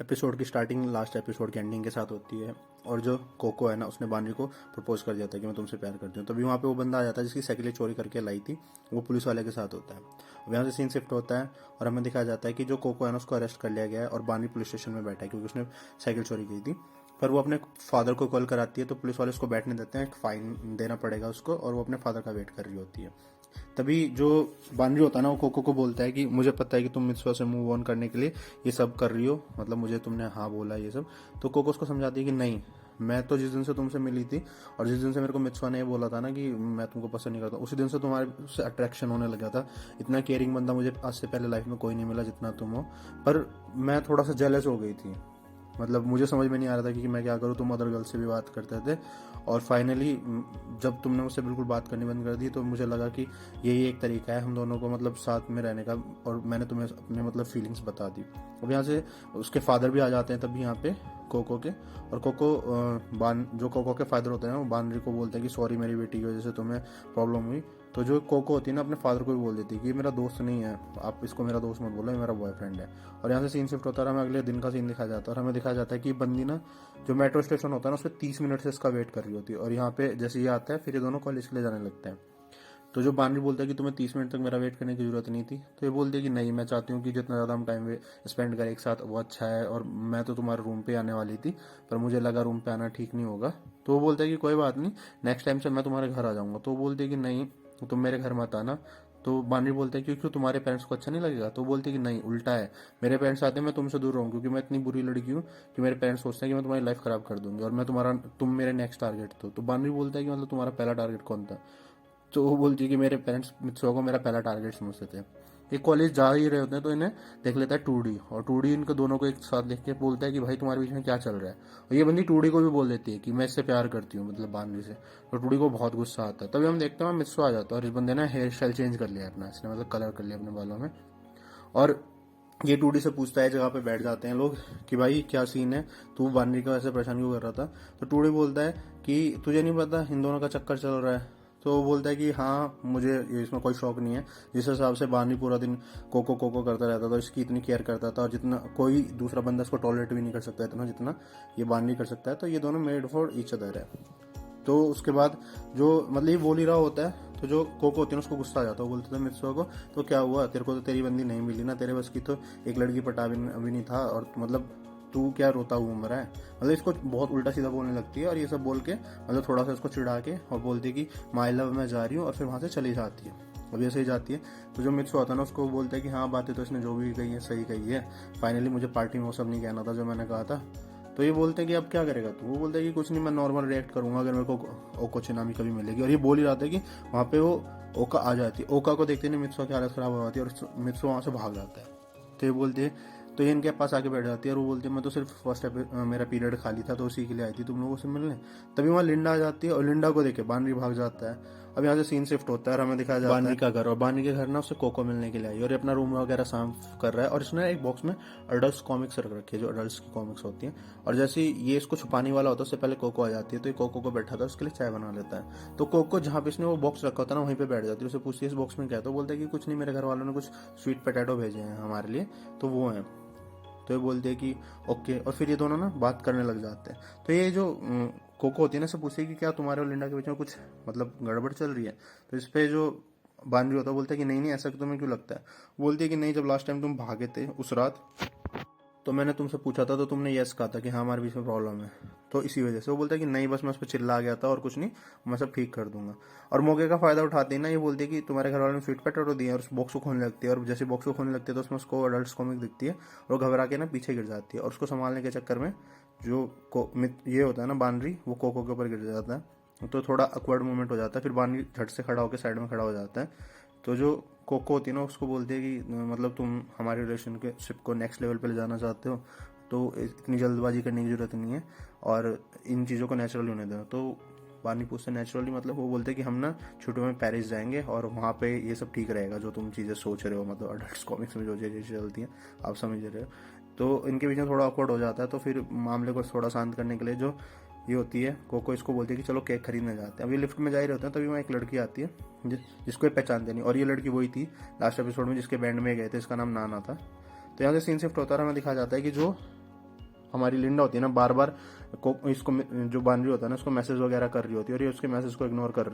Episode की starting last episode की ending के साथ होती है। और जो कोको है ना, उसने बानरी को प्रपोज कर दिया था कि मैं तुमसे प्यार करती हूँ। तभी वहाँ पे वो बंदा आ जाता है जिसकी साइकिलें चोरी करके लाई थी, वो पुलिस वाले के साथ होता है। अब यहाँ से सीन शिफ्ट होता है और हमें दिखाया जाता है कि जो कोको है ना, उसको अरेस्ट कर लिया गया है और बानरी पुलिस स्टेशन में बैठा है क्योंकि उसने साइकिल चोरी की थी। पर वो अपने फादर को कॉल कराती है तो पुलिस वाले उसको बैठने देते हैं, एक फाइन देना पड़ेगा उसको, और वो अपने फादर का वेट कर रही होती है। तभी जो बानरी होता है ना, वो कोको को बोलता है कि मुझे पता है कि तुम मित्सुआ से मूव ऑन करने के लिए ये सब कर रही हो, मतलब मुझे तुमने हाँ बोला ये सब। तो कोको उसको समझाती है कि नहीं, मैं तो जिस दिन से तुमसे मिली थी और जिस दिन से मेरे को मित्सुआ ने ये बोला था ना कि मैं तुमको पसंद नहीं करता, उसी दिन से तुम्हारे से अट्रैक्शन होने लगा था। इतना केयरिंग बंदा मुझे आज से पहले लाइफ में कोई नहीं मिला जितना तुम हो। पर मैं थोड़ा सा जेलस हो गई थी, मतलब मुझे समझ में नहीं आ रहा था कि मैं क्या करूँ। तुम अदर गर्ल से भी बात करते थे और फाइनली जब तुमने मुझसे बिल्कुल बात करनी बंद कर दी तो मुझे लगा कि यही एक तरीका है हम दोनों को मतलब साथ में रहने का, और मैंने तुम्हें अपने मतलब फीलिंग्स बता दी। अब यहाँ से उसके फादर भी आ जाते हैं तभी यहाँ पे कोको के, और कोको जो कोको के फादर होते हैं वो बानरी को बोलते हैं कि सॉरी मेरी बेटी की वजह से तुम्हें प्रॉब्लम हुई। तो जो कोको होती है ना, अपने फादर को भी बोल देती है कि ये मेरा दोस्त नहीं है, आप इसको मेरा दोस्त मत बोलो, ये मेरा बॉयफ्रेंड है। और यहाँ से सीन शिफ्ट होता है, हमें अगले दिन का सीन दिखाया जाता है और हमें दिखाया जाता है कि बंदी ना जो मेट्रो स्टेशन होता है ना, उसमें 30 मिनट से इसका वेट कर रही होती है। और यहाँ पे जैसे ये आता है फिर ये दोनों कॉलेज के लिए जाने लगते हैं। तो जो बानरी बोलता है कि तुम्हें 30 मिनट तक मेरा वेट करने की जरूरत नहीं थी, तो ये बोलती है कि नहीं, मैं चाहती हूँ कि जितना ज़्यादा हम टाइम स्पेंड करें एक साथ वो अच्छा है, और मैं तो तुम्हारे रूम पे आने वाली थी पर मुझे लगा रूम पे आना ठीक नहीं होगा। तो वो बोलता है कि कोई बात नहीं, नेक्स्ट टाइम से मैं तुम्हारे घर आ जाऊँगा। तो वो बोलती है कि नहीं, तुम मेरे घर मत आना। तो बानरी बोलते हैं क्योंकि तुम्हारे पेरेंट्स को अच्छा नहीं लगेगा। तो बोलते हैं कि नहीं, उल्टा है, मेरे पेरेंट्स आते हैं मैं तुमसे दूर रहूँ क्योंकि मैं इतनी बुरी लड़की हूँ कि मेरे पेरेंट्स सोचते हैं कि मैं तुम्हारी लाइफ खराब कर दूंगी और मैं तुम मेरे नेक्स्ट टारगेट हो। तो बानरी बोलता है कि मतलब तुम्हारा पहला टारगेट कौन था। तो वो बोलती है कि मेरे पेरेंट्स मित्सुआ को मेरा पहला टारगेट समझते थे। ये कॉलेज जा ही रहे होते हैं तो इन्हें देख लेता है टूडी, और टूडी इनको दोनों को एक साथ देख के बोलता है कि भाई तुम्हारे बीच में क्या चल रहा है। और ये बंदी टूडी को भी बोल देती है कि मैं इससे प्यार करती हूँ, मतलब बानवी से। तो टूडी को बहुत गुस्सा आता है। तभी हम देखते हैं मित्सुआ आ जाता है और इस बंदे ने हेयर स्टाइल चेंज कर लिया अपना, इसने मतलब कलर कर लिया अपने बालों में। और ये टूडी से पूछता है, जगह पे बैठ जाते हैं लोग कि भाई क्या सीन है, तू बानरी का ऐसे परेशान क्यों कर रहा था। तो टूडी बोलता है कि तुझे नहीं पता इन दोनों का चक्कर चल रहा है। तो वो बोलता है कि हाँ, मुझे इसमें कोई शौक नहीं है। जिस हिसाब से बानरी पूरा दिन कोको कोको करता रहता था, इसकी इतनी केयर करता था, और जितना कोई दूसरा बंदा इसको टॉलरेट भी नहीं कर सकता इतना जितना ये बानरी कर सकता है, तो ये दोनों मेड फॉर ईच अदर है। तो उसके बाद जो मतलब ये बोल ही रहा होता है तो जो कोको होती है ना, उसको गुस्सा आ जाता है। वो बोलते थे मित्सुआ को, तो क्या हुआ, तेरे को तो तेरी बंदी नहीं मिली ना, तेरे बस की तो एक लड़की पटा भी नहीं था, और मतलब तू क्या रोता हुआ मरा है। मतलब इसको बहुत उल्टा सीधा बोलने लगती है और ये सब बोल के मतलब थोड़ा सा इसको चिढ़ा के और बोलती है कि माई लव मैं जा रही हूँ, और फिर वहाँ से चली जाती है। अब ऐसे ही जाती है तो जो मित्सुआ होता है ना, उसको बोलता है कि हाँ, बातें तो इसने जो भी कही है सही कही है, फाइनली मुझे पार्टी में वो सब नहीं कहना था जो मैंने कहा था। तो ये बोलते हैं कि अब क्या करेगा तू। वो बोलता है कि कुछ नहीं, मैं नॉर्मल रिएक्ट करूंगा अगर मेरे को ओको चिनामी कभी मिलेगी। और ये बोल ही रहा था कि वहाँ पे वो ओका आ जाती है। ओका को देखते नहीं मित्सुआ की हालत खराब हो जाती है और मित्सुआ वहाँ से भाग जाता है। तो ये बोलती है, तो ये इनके पास आके बैठ जाती है और वो बोलती है मैं तो सिर्फ मेरा पीरियड खाली था तो उसी के लिए आई थी तुम लोगों से मिलने। तभी वहाँ लिंडा आ जाती है और लिंडा को देखे बानरी भाग जाता है। अब यहाँ से सीन शिफ्ट होता है और हमें दिखाया जाता है बानरी का घर, और बानरी के घर ना उससे कोको मिलने के लिए आई और ये अपना रूम वगैरह साफ कर रहा है, और इसने एक बॉक्स में अडल्ट कॉमिक्स रख रखी है जो अडल्ट की कॉमिक्स होती हैं। और जैसे ही ये इसको छुपाने वाला होता है उससे पहले कोको आ जाती है, तो ये कोको को बैठा था उसके लिए चाय बना लेता है। तो कोको जहाँ पे इसने वो बॉक्स रखा होता है ना, वहीं पे बैठ जाती है। उसे पूछती है इस बॉक्स में क्या है, तो बोलता है कि कुछ नहीं, मेरे घर वालों ने कुछ स्वीट पोटैटो भेजे हैं हमारे लिए, तो वो हैं। तो ये बोलते हैं कि ओके, और फिर ये दोनों ना बात करने लग जाते हैं। तो ये जो कोको होती है ना, से पूछे कि क्या तुम्हारे और लिंडा के बीच में कुछ मतलब गड़बड़ चल रही है। तो इस पे जो बानरी होता है बोलता है कि नहीं नहीं, ऐसा तुम्हें क्यों लगता है। बोलती है कि नहीं, जब लास्ट टाइम तुम भागे थे उस रात तो मैंने तुमसे पूछा था तो तुमने यस कहा था कि हाँ हमारे बीच में प्रॉब्लम है, तो इसी वजह से। वो बोलता है कि नहीं, बस मैं उस पर चिल्ला गया था और कुछ नहीं, मैं सब ठीक कर दूंगा। और मौके का फायदा उठाते ही ना ये बोलती है कि तुम्हारे घर वालों ने स्वीट पोटैटो दिए, और उस बॉक्स को खोलने लगती है। और जैसे बॉक्स को खोलने लगती है तो उसमें उसको अडल्ट कॉमिक दिखती है और वो घबरा के ना पीछे गिर जाती है। और उसको संभालने के चक्कर में जो ये होता है ना बानरी, वो कोको के ऊपर गिर जाता है। तो थोड़ा अकवर्ड मोमेंट हो जाता है, फिर बानरी झट से खड़ा होकर साइड में खड़ा हो जाता है। तो जो कोको होती है ना, उसको बोलती है कि मतलब तुम हमारे रिलेशनशिप को नेक्स्ट लेवल पे ले जाना चाहते हो, तो इतनी जल्दबाजी करने की जरूरत नहीं है और इन चीज़ों को नेचुरली होने देना। तो बानी पूछते नेचुरली मतलब, वो बोलते हैं कि हम ना छुट्टियों में पेरिस जाएंगे और वहाँ पे ये सब ठीक रहेगा जो तुम चीज़ें सोच रहे हो, मतलब अडल्ट कॉमिक्स में जो चीज़ें चलती हैं आप समझ रहे हो। तो इनके बीच में थोड़ा ऑकवर्ड हो जाता है। तो फिर मामले को थोड़ा शांत करने के लिए जो ये होती है कोको, इसको बोलती है कि चलो केक खरीदने जाते हैं। अभी लिफ्ट में जा ही रहे होते हैं, तभी वहाँ एक लड़की आती है जिसको ये पहचानते नहीं, और ये लड़की वही थी लास्ट एपिसोड में जिसके बैंड में गए थे, इसका नाम नाना था। तो यहाँ से सीन शिफ्ट होता है, हमें दिखाया जाता है कि जो हमारी लिंडा होती है ना बार बार इसको जो बानरी होता है ना उसको मैसेज वगैरह कर रही होती है और ये उसके मैसेज को इग्नोर कर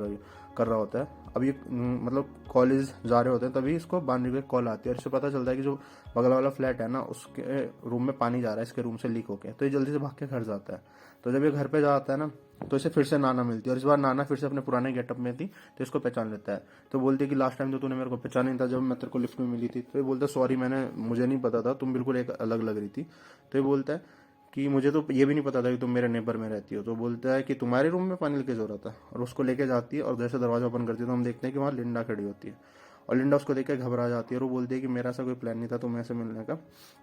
रहा होता है। अब ये मतलब कॉलेज जा रहे होते हैं तभी इसको बानरी को एक कॉल आती है और इससे पता चलता है कि जो बगल वाला फ्लैट है ना उसके रूम में पानी जा रहा है इसके रूम से लीक होके। तो ये जल्दी से भाग के घर जाता है। तो जब ये घर पे जाता है ना तो इसे फिर से नाना मिलती है और इस बार नाना फिर से अपने पुराने गेटअप में थी तो इसको पहचान लेता है। तो बोलती है कि लास्ट टाइम तो तूने मेरे को पहचान नहीं था जब मैं तेरे को लिफ्ट में मिली थी। तो ये बोलता है सॉरी मुझे नहीं पता था, तुम बिल्कुल एक अलग लग रही थी। तो ये बोलता है कि मुझे तो ये भी नहीं पता था कि तुम मेरे नेबर में रहती हो। तो बोलता है कि तुम्हारे रूम में पानी लीकेज हो रहा था और उसको लेके जाती है और जैसे दरवाजा ओपन करती है तो हम देखते हैं कि वहाँ लिंडा खड़ी होती है और लिंडा उसको देख के घबरा जाती है और वो बोलती है कि मेरा ऐसा कोई प्लान नहीं था तुम्हें ऐसे मिलने का।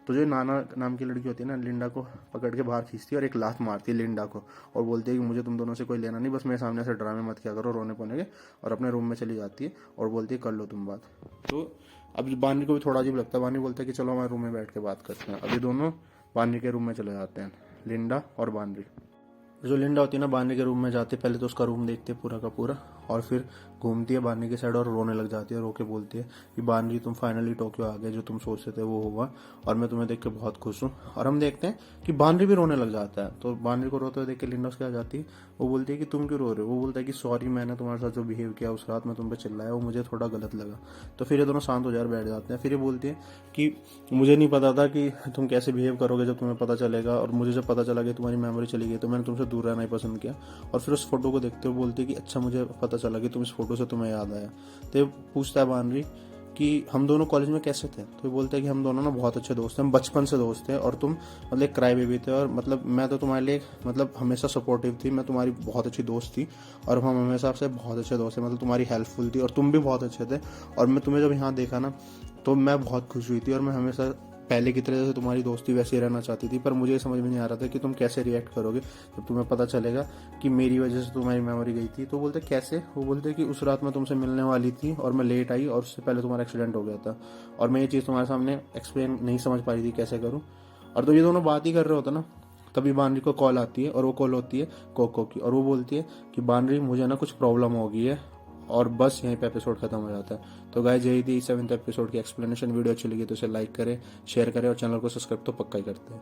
तो जो नाना नाम की लड़की होती है ना लिंडा को पकड़ के बाहर खींचती है और एक लात मारती है लिंडा को और बोलती है कि मुझे तुम दोनों से कोई लेना नहीं, बस मेरे सामने से ड्रामे मत किया करो रोने पोने के, और अपने रूम में चली जाती है और बोलती है कर लो तुम बात। तो अब बानरी को भी थोड़ा अजीब लगता है। बानरी बोलता है कि चलो हमारे रूम में बैठ के बात करते हैं। अभी दोनों बानरी के रूम में चले जाते हैं, लिंडा और बानरी। जो लिंडा होती है ना बानरी के रूम में जाती है, पहले तो उसका रूम देखती है पूरा का पूरा और फिर घूमती है बानरी की साइड और रोने लग जाती है। रो के बोलती है कि बानरी तुम फाइनली टोक्यो आ गए, जो तुम सोचते थे वो हुआ और मैं तुम्हें देख के बहुत खुश हूँ। और हम देखते हैं कि बानरी भी रोने लग जाता है। तो बानरी को रोते हुए देख के लिंडा उसके आ जाती है। वो बोलती है कि तुम क्यों रो रहे हो। वो बोलता है कि सॉरी मैंने तुम्हारे साथ जो बिहेव किया उस रात में तुम पे चिल्लाया वो मुझे थोड़ा गलत लगा। तो फिर ये दोनों शांत हो जाकर बैठ जाते हैं। फिर ये बोलती है कि मुझे नहीं पता था कि तुम कैसे बिहेव करोगे जब तुम्हें पता चलेगा, और मुझे जब पता चला कि तुम्हारी मेमोरी चली गई तो मैंने तुमसे दूर रहना ही पसंद किया। और फिर उस फोटो को देखते हुए बोलती है कि अच्छा मुझे पता चला कि तुम इस फोटो से तुम्हें याद आया। तो पूछता है बानरी कि हम दोनों कॉलेज में कैसे थे। तो बोलते हैं कि हम दोनों ना बहुत अच्छे दोस्त हैं, हम बचपन से दोस्त थे और तुम मतलब एक क्राई बेबी थे और मतलब मैं तो तुम्हारे लिए मतलब हमेशा सपोर्टिव थी, मैं तुम्हारी बहुत अच्छी दोस्त थी और हम हमेशा से बहुत अच्छे दोस्त थे, मतलब तुम्हारी हेल्पफुल थी और तुम भी बहुत अच्छे थे। और मैं तुम्हें जब यहाँ देखा ना तो मैं बहुत खुश हुई थी और मैं हमेशा पहले की तरह से तुम्हारी दोस्ती वैसे ही रहना चाहती थी। पर मुझे ये समझ में नहीं आ रहा था कि तुम कैसे रिएक्ट करोगे जब तुम्हें पता चलेगा कि मेरी वजह से तुम्हारी मेमोरी गई थी। तो बोलते कैसे। वो बोलते कि उस रात मैं तुमसे मिलने वाली थी और मैं लेट आई और उससे पहले तुम्हारा एक्सीडेंट हो गया था और मैं ये चीज़ तुम्हारे सामने एक्सप्लेन नहीं समझ पा रही थी कैसे करूँ। और तो ये दोनों बात ही कर रहे होते ना तभी बानरी को कॉल आती है और वो कॉल होती है कोको की और वो बोलती है कि बानरी मुझे ना कुछ प्रॉब्लम हो गई है और बस यहीं पे एपिसोड खत्म हो जाता है। तो गाइस यही थी 7th एपिसोड की एक्सप्लेनेशन। वीडियो अच्छी लगी तो इसे लाइक करें, शेयर करें और चैनल को सब्सक्राइब तो पक्का ही करते हैं।